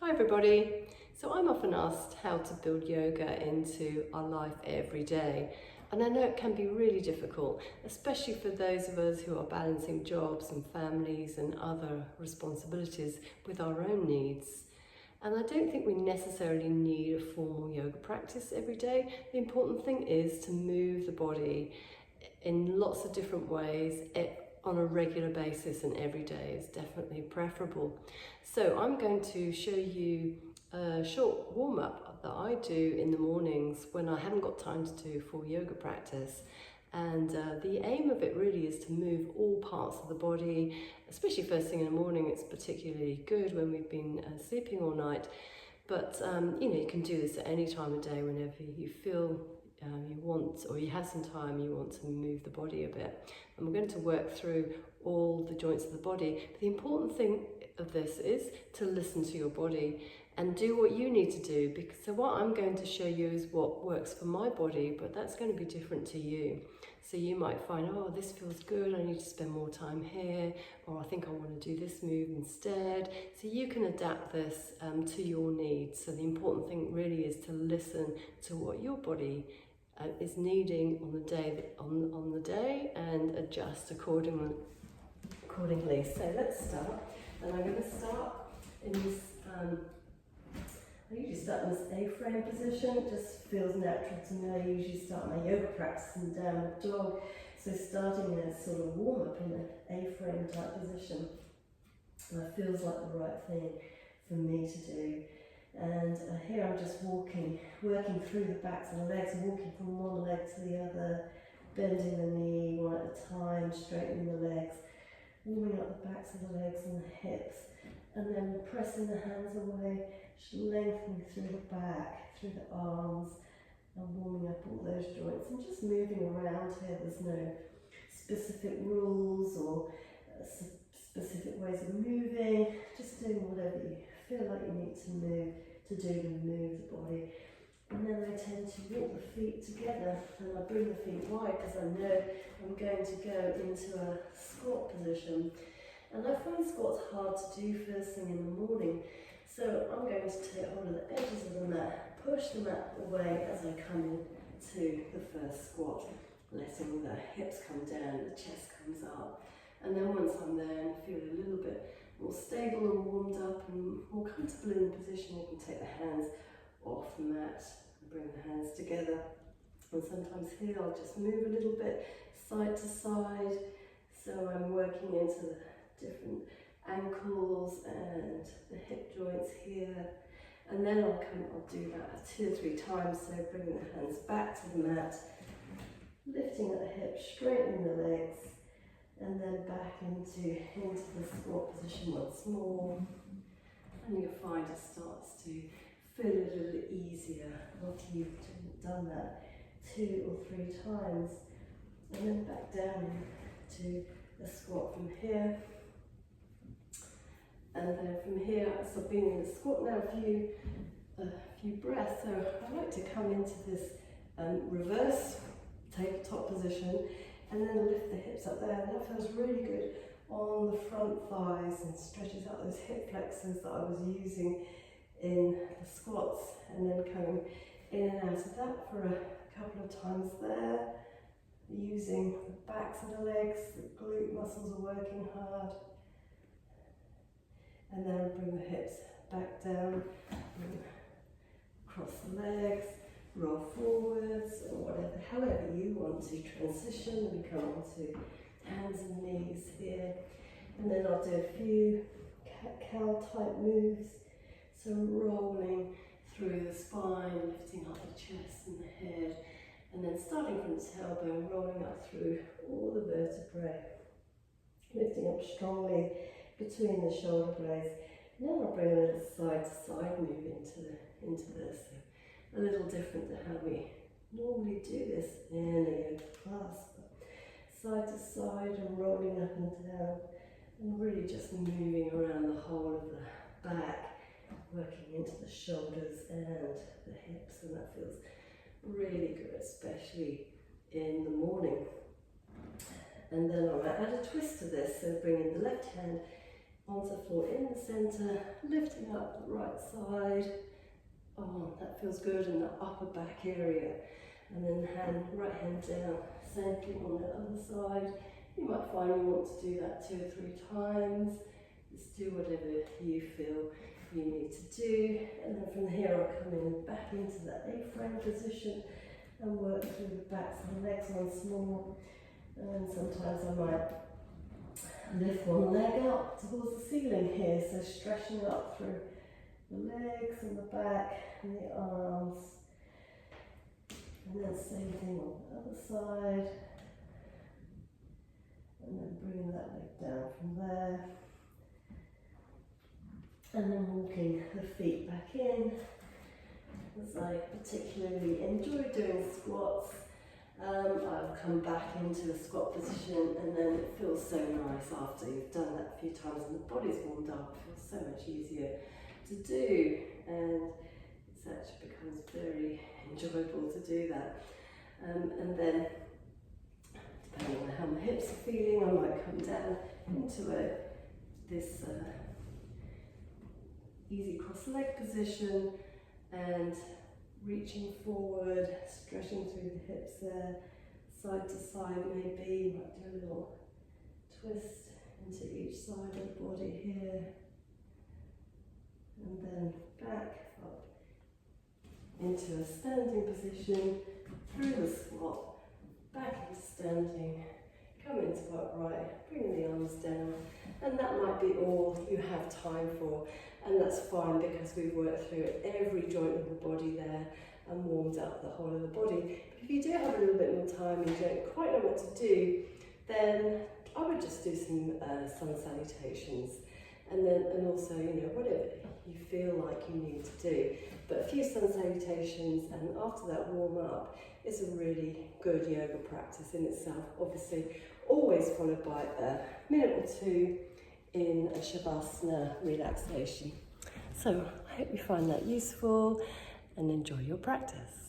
Hi everybody. So I'm often asked how to build yoga into our life every day. And I know it can be really difficult, especially for those of us who are balancing jobs and families and other responsibilities with our own needs. And I don't think we necessarily need a formal yoga practice every day. The important thing is to move the body in lots of different ways on a regular basis, and every day is definitely preferable. So I'm going to show you a short warm-up that I do in the mornings when I haven't got time to do full yoga practice. And the aim of it really is to move all parts of the body, especially first thing in the morning. It's particularly good when we've been sleeping all night. But you can do this at any time of day whenever you feel you want, or you have some time, you want to move the body a bit. And we're going to work through all the joints of the body. But the important thing of this is to listen to your body and do what you need to do. So what I'm going to show you is what works for my body, but that's going to be different to you. So you might find, oh, this feels good, I need to spend more time here, or I think I want to do this move instead. So you can adapt this to your needs. So the important thing really is to listen to what your body is needing on the day and adjust accordingly. So let's start, and I'm going to start in this. I usually start in this A-frame position. It just feels natural to me. I usually start my yoga practice in downward dog. So starting in a sort of warm-up in an A-frame type position feels like the right thing for me to do. And here I'm just working through the backs of the legs, walking from one leg to the other, bending the knee one at a time, straightening the legs, warming up the backs of the legs and the hips, and then pressing the hands away, just lengthening through the back, through the arms, and warming up all those joints, and just moving around here. There's no specific rules or specific ways of moving, just doing whatever you feel like you need to move the body. And then I tend to walk the feet together, and I bring the feet wide because I know I'm going to go into a squat position. And I find squats hard to do first thing in the morning, so I'm going to take hold of the edges of the mat, push the mat away as I come into the first squat, letting the hips come down, the chest comes up. And then once I'm there and feel a little bit more stable and warmed up and more comfortable in the position, you can take the hands off the mat and bring the hands together. And sometimes here I'll just move a little bit side to side, so I'm working into the different ankles and the hip joints here. And then I'll do that 2 or 3 times, so bringing the hands back to the mat, lifting at the hips, straightening the legs, and then back into the squat position once more. And you'll find it starts to feel a little easier after you've done that 2 or 3 times. And then back down to a squat from here. And then from here, so I've been in the squat now a few breaths, so I like to come into this reverse tabletop position, and then lift the hips up there, and that feels really good on the front thighs and stretches out those hip flexors that I was using in the squats, and then coming in and out of that for a couple of times there, using the backs of the legs, the glute muscles are working hard, and then bring the hips back down, cross the legs, roll forwards, or however you want to transition. We come onto hands and knees here, and then I'll do a few cat-cow type moves. So rolling through the spine, lifting up the chest and the head, and then starting from the tailbone, rolling up through all the vertebrae, lifting up strongly between the shoulder blades. Now I'll bring a little side-to-side move into this. A little different to how we normally do this in a yoga class. Side to side and rolling up and down, and really just moving around the whole of the back, working into the shoulders and the hips, and that feels really good, especially in the morning. And then I'll add a twist to this, so bringing the left hand onto the floor in the centre, lifting up the right side. Oh, that feels good in the upper back area. And then right hand down, same thing on the other side. You might find you want to do that 2 or 3 times. Just do whatever you feel you need to do. And then from here I'll come in back into that A-frame position and work through the backs of the legs once more. And sometimes I might lift one leg up towards the ceiling here, so stretching up through the legs and the back and the arms. And then same thing on the other side. And then bringing that leg down from there. And then walking the feet back in. As I particularly enjoy doing squats, I've come back into a squat position, and then it feels so nice after you've done that a few times and the body's warmed up. It feels so much easier to do, and it actually becomes very enjoyable to do that. And then, depending on how my hips are feeling, I might come down into this easy cross leg position and reaching forward, stretching through the hips there, side to side maybe. You might do a little twist into each side of the body here, and then back up into a standing position, through the squat, back into standing, come into upright, bring the arms down, and that might be all you have time for, and that's fine because we've worked through every joint of the body there and warmed up the whole of the body. But if you do have a little bit more time and you don't quite know what to do, then I would just do some sun salutations, and also, you know, whatever you feel like you need to do. But a few sun salutations, and after that warm up is a really good yoga practice in itself. Obviously, always followed by a minute or 2 in a Shavasana relaxation. So I hope you find that useful and enjoy your practice.